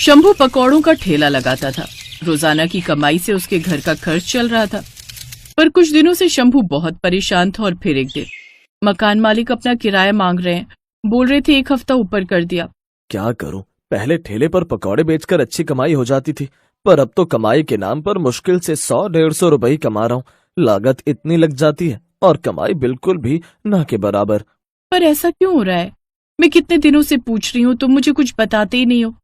शंभू पकौड़ों का ठेला लगाता था। रोजाना की कमाई से उसके घर का खर्च चल रहा था। पर कुछ दिनों से शंभू बहुत परेशान था और फिर एक दिन मकान मालिक अपना किराया मांग रहे हैं। बोल रहे थे 1 हफ्ता ऊपर कर दिया। क्या करूं? पहले ठेले पर पकौड़े बेचकर अच्छी कमाई हो जाती थी, पर अब तो कमाई के नाम पर मुश्किल से 100-150 रुपए ही कमा रहा हूँ। लागत इतनी लग जाती है और कमाई बिल्कुल भी ना के बराबर। पर ऐसा क्यों हो रहा है? मैं कितने दिनों से पूछ रही हूँ, तुम मुझे कुछ बताते ही नहीं हो।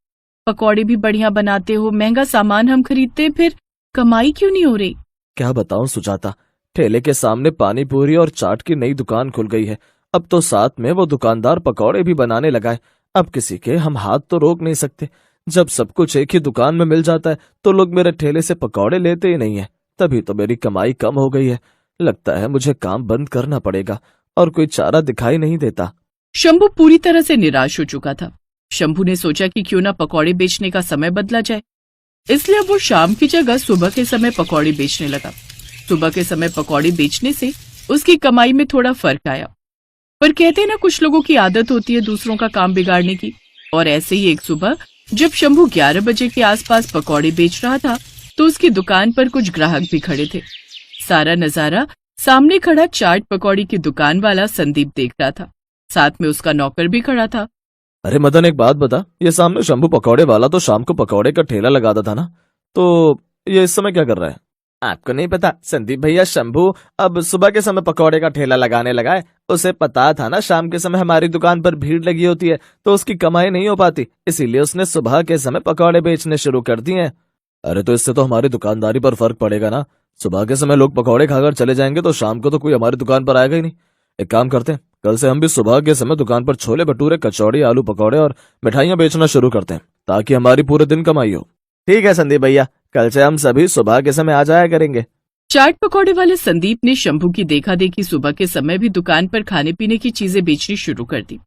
पकौड़े भी बढ़िया बनाते हो, महंगा सामान हम खरीदते, फिर कमाई क्यों नहीं हो रही? क्या बताऊं सुजाता, ठेले के सामने पानी पूरी और चाट की नई दुकान खुल गई है। अब तो साथ में वो दुकानदार पकौड़े भी बनाने लगा है। अब किसी के हम हाथ तो रोक नहीं सकते। जब सब कुछ एक ही दुकान में मिल जाता है तो लोग मेरे ठेले से पकौड़े लेते ही नहीं है। तभी तो मेरी कमाई कम हो गई है। लगता है मुझे काम बंद करना पड़ेगा और कोई चारा दिखाई नहीं देता। शंभू पूरी तरह से निराश हो चुका था। शंभू ने सोचा कि क्यों ना पकौड़े बेचने का समय बदला जाए, इसलिए वो शाम की जगह सुबह के समय पकौड़े बेचने लगा। सुबह के समय पकौड़े बेचने से उसकी कमाई में थोड़ा फर्क आया। पर कहते हैं ना, कुछ लोगों की आदत होती है दूसरों का काम बिगाड़ने की। और ऐसे ही एक सुबह जब शंभू 11 बजे के आसपास पकौड़े बेच रहा था तो उसकी दुकान पर कुछ ग्राहक भी खड़े थे। सारा नजारा सामने खड़ा चाट पकौड़ी की दुकान वाला संदीप देख रहा था। साथ में उसका नौकर भी खड़ा था। अरे मदन, एक बात बता, ये सामने शंभू पकौड़े वाला तो शाम को पकौड़े का ठेला लगाता था ना, तो ये इस समय क्या कर रहा है? आपको नहीं पता संदीप भैया, शंभू अब सुबह के समय पकौड़े का ठेला लगाने लगा है। उसे पता था ना शाम के समय हमारी दुकान पर भीड़ लगी होती है तो उसकी कमाई नहीं हो पाती, इसीलिए उसने सुबह के समय पकौड़े बेचने शुरू कर दिए हैं। अरे तो इससे तो हमारी दुकानदारी पर फर्क पड़ेगा ना। सुबह के समय लोग पकौड़े खाकर चले जाएंगे तो शाम को तो कोई हमारी दुकान पर आएगा ही नहीं। एक काम करते हैं, कल से हम भी सुबह के समय दुकान पर छोले भटूरे, कचौड़ी, आलू पकौड़े और मिठाइयाँ बेचना शुरू करते हैं ताकि हमारी पूरे दिन कमाई हो। ठीक है संदीप भैया, कल से हम सभी सुबह के समय आ जाया करेंगे। चाट पकौड़े वाले संदीप ने शंभू की देखा देखी सुबह के समय भी दुकान पर खाने पीने की चीजें बेचनी शुरू कर दी।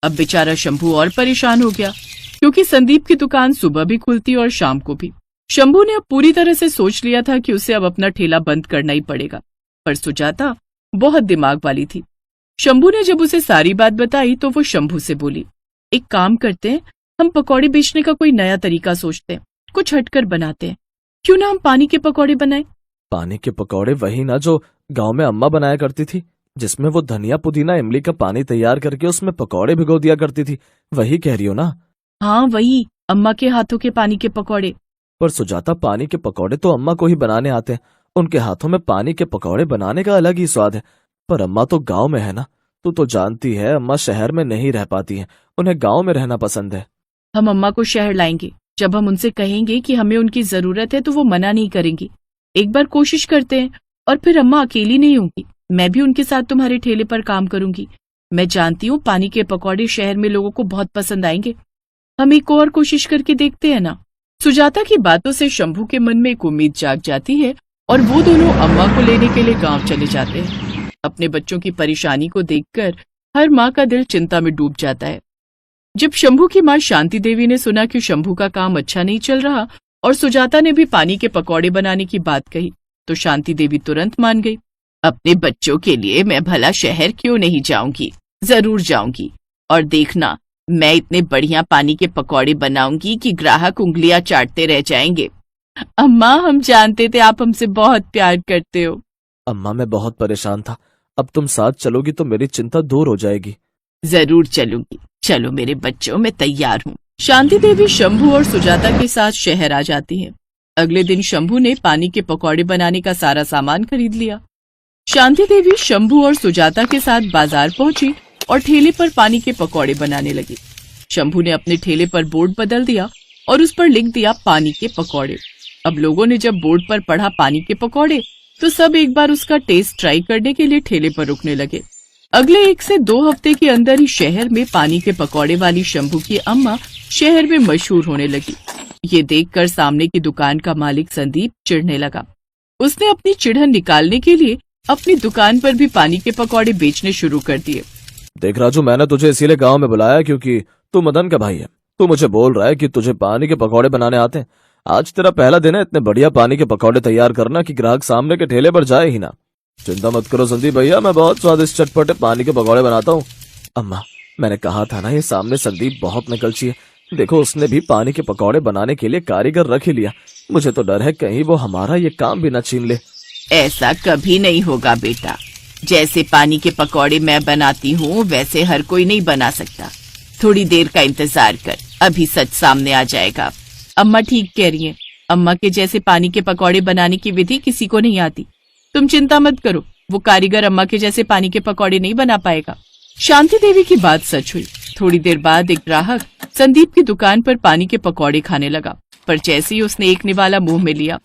अब बेचारा शंभू और परेशान हो गया, क्योंकि संदीप की दुकान सुबह भी खुलती और शाम को भी। शंभू ने अब पूरी तरह से सोच लिया था कि उसे अब अपना ठेला बंद करना ही पड़ेगा। पर सुजाता बहुत दिमाग वाली थी। शंभू ने जब उसे सारी बात बताई तो वो शंभू से बोली, एक काम करते हैं, हम पकौड़े बेचने का कोई नया तरीका सोचते हैं, कुछ हटकर बनाते हैं। क्यों ना हम पानी के पकौड़े बनाएं? पानी के पकौड़े? वही ना जो गांव में अम्मा बनाया करती थी, जिसमें वो धनिया, पुदीना, इमली का पानी तैयार करके उसमें पकौड़े भिगो दिया करती थी, वही कह रही हो ना? हाँ वही, अम्मा के हाथों के पानी के पकौड़े। पर सुजाता, पानी के पकौड़े तो अम्मा को ही बनाने आते हैं। उनके हाथों में पानी के पकौड़े बनाने का अलग ही स्वाद है। पर अम्मा तो गांव में है ना, तू तो जानती है अम्मा शहर में नहीं रह पाती हैं, उन्हें गांव में रहना पसंद है। हम अम्मा को शहर लाएंगे। जब हम उनसे कहेंगे कि हमें उनकी जरूरत है तो वो मना नहीं करेंगी। एक बार कोशिश करते हैं, और फिर अम्मा अकेली नहीं होंगी, मैं भी उनके साथ तुम्हारे ठेले पर काम करूंगी। मैं जानती हूँ पानी के पकौड़े शहर में लोगों को बहुत पसंद आएंगे। हम एक और कोशिश करके देखते हैं ना। सुजाता की बातों से शंभू के मन में एक उम्मीद जाग जाती है और वो दोनों अम्मा को लेने के लिए गांव चले जाते हैं। अपने बच्चों की परेशानी को देखकर हर माँ का दिल चिंता में डूब जाता है। जब शंभू की माँ शांति देवी ने सुना कि शंभू का काम अच्छा नहीं चल रहा और सुजाता ने भी पानी के पकौड़े बनाने की बात कही, तो शांति देवी तुरंत मान गई। अपने बच्चों के लिए मैं भला शहर क्यों नहीं जाऊंगी, जरूर जाऊंगी। और देखना, मैं इतने बढ़िया पानी के पकौड़े बनाऊंगी कि ग्राहक उंगलियां चाटते रह जाएंगे। अम्मा, हम जानते थे आप हमसे बहुत प्यार करते हो। अम्मा, मैं बहुत परेशान था, अब तुम साथ चलोगी तो मेरी चिंता दूर हो जाएगी। जरूर चलूंगी, चलो मेरे बच्चों, मैं तैयार हूँ। शांति देवी शंभू और सुजाता के साथ शहर आ जाती है। अगले दिन शंभू ने पानी के पकौड़े बनाने का सारा सामान खरीद लिया। शांति देवी शंभू और सुजाता के साथ बाजार पहुंची और ठेले पर पानी के पकौड़े बनाने लगी। शंभू ने अपने ठेले पर बोर्ड बदल दिया और उस पर लिख दिया पानी के पकौड़े। अब लोगों ने जब बोर्ड पर पढ़ा पानी के पकौड़े तो सब एक बार उसका टेस्ट ट्राई करने के लिए ठेले पर रुकने लगे। अगले 1 से 2 हफ्ते के अंदर ही शहर में पानी के पकौड़े वाली शंभू की अम्मा शहर में मशहूर होने लगी। ये देखकर सामने की दुकान का मालिक संदीप चिढ़ने लगा। उसने अपनी चिढ़न निकालने के लिए अपनी दुकान पर भी पानी के पकौड़े बेचने शुरू कर दिए। देख राजू, मैंने तुझे इसीलिए गांव में बुलाया क्योंकि तू मदन का भाई है। तू मुझे बोल रहा है कि तुझे पानी के पकौड़े बनाने आते हैं। आज तेरा पहला दिन है इतने बढ़िया पानी के पकौड़े तैयार करना कि ग्राहक सामने के ठेले पर जाए ही ना। चिंता मत करो संदीप भैया, मैं बहुत स्वादिष्ट चटपटे पानी के पकौड़े बनाता हूँ। अम्मा, मैंने कहा था ना, ये सामने संदीप बहुत नकलची है, देखो उसने भी पानी के पकौड़े बनाने के लिए कारीगर रख ही लिया। मुझे तो डर है कहीं वो हमारा ये काम भी न छीन ले। ऐसा कभी नहीं होगा बेटा। जैसे पानी के पकौड़े मैं बनाती हूँ वैसे हर कोई नहीं बना सकता। थोड़ी देर का इंतजार कर, अभी सच सामने आ जाएगा। अम्मा ठीक कह रही हैं। अम्मा के जैसे पानी के पकौड़े बनाने की विधि किसी को नहीं आती। तुम चिंता मत करो, वो कारीगर अम्मा के जैसे पानी के पकौड़े नहीं बना पाएगा। शांति देवी की बात सच हुई। थोड़ी देर बाद एक ग्राहक संदीप की दुकान पर पानी के पकौड़े खाने लगा, पर जैसे ही उसने एक निवाला मुंह में लिया,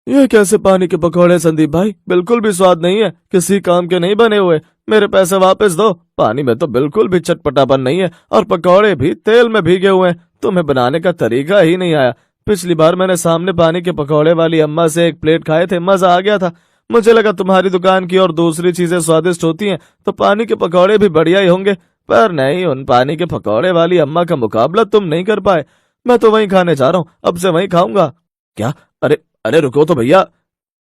ये कैसे पानी के पकौड़े संदीप भाई, बिल्कुल भी स्वाद नहीं है, किसी काम के नहीं बने हुए, मेरे पैसे वापस दो। पानी में तो बिल्कुल भी चटपटापन नहीं है और पकौड़े भी तेल में भीगे हुए हैं। तुम्हें बनाने का तरीका ही नहीं आया। पिछली बार मैंने सामने पानी के पकौड़े वाली अम्मा से एक प्लेट खाए थे, मजा आ गया था। मुझे लगा तुम्हारी दुकान की और दूसरी चीजें स्वादिष्ट होती हैं तो पानी के पकौड़े भी बढ़िया ही होंगे, पर नहीं, उन पानी के पकौड़े वाली अम्मा का मुकाबला तुम नहीं कर पाए। मैं तो वहीं खाने जा रहा हूँ, अब से वहीं खाऊंगा। क्या? अरे अरे रुको तो भैया।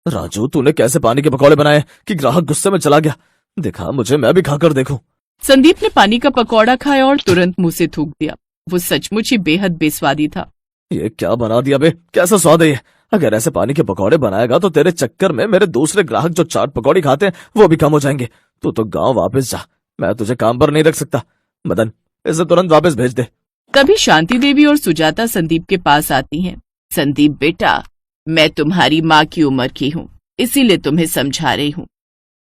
राजू तूने कैसे पानी के पकौड़े बनाए कि ग्राहक गुस्से में चला गया? दिखा मुझे, मैं भी खाकर देखूं। संदीप ने पानी का पकौड़ा खाया और तुरंत मुंह से थूक दिया। वो सचमुच ही बेहद बेस्वादी था। ये क्या बना दिया बे, कैसा स्वाद है ये? अगर ऐसे पानी के पकौड़े बनाएगा तो तेरे चक्कर में मेरे दूसरे ग्राहक जो चाट पकौड़ी खाते हैं वो भी कम हो जाएंगे। तू तो गांव वापस जा, मैं तुझे काम पर नहीं रख सकता। मदन, इसे तुरंत वापस भेज दे। तभी शांति देवी और सुजाता संदीप के पास आती हैं। संदीप बेटा, मैं तुम्हारी माँ की उम्र की हूँ, इसीलिए तुम्हें समझा रही हूँ।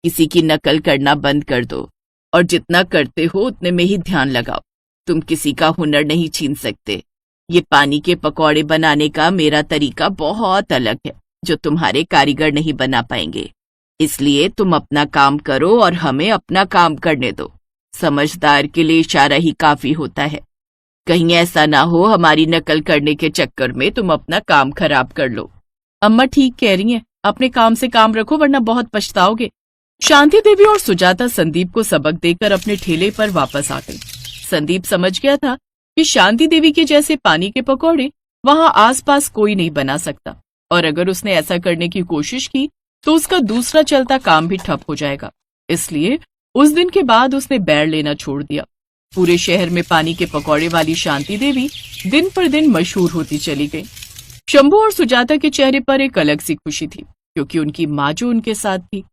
किसी की नकल करना बंद कर दो और जितना करते हो उतने में ही ध्यान लगाओ। तुम किसी का हुनर नहीं छीन सकते। ये पानी के पकौड़े बनाने का मेरा तरीका बहुत अलग है, जो तुम्हारे कारीगर नहीं बना पाएंगे। इसलिए तुम अपना काम करो और हमें अपना काम करने दो। समझदार के लिए इशारा ही काफी होता है। कहीं ऐसा ना हो हमारी नकल करने के चक्कर में तुम अपना काम खराब कर लो। अम्मा ठीक कह रही हैं, अपने काम से काम रखो वरना बहुत पछताओगे। शांति देवी और सुजाता संदीप को सबक देकर अपने ठेले पर वापस आ गई। संदीप समझ गया था कि शांति देवी के जैसे पानी के पकौड़े वहां आसपास कोई नहीं बना सकता, और अगर उसने ऐसा करने की कोशिश की तो उसका दूसरा चलता काम भी ठप हो जाएगा। इसलिए उस दिन के बाद उसने बैर लेना छोड़ दिया। पूरे शहर में पानी के पकौड़े वाली शांति देवी दिन पर दिन मशहूर होती चली गई। शंभू और सुजाता के चेहरे पर एक अलग सी खुशी थी, क्योंकि उनकी माँ जो उनके साथ थी।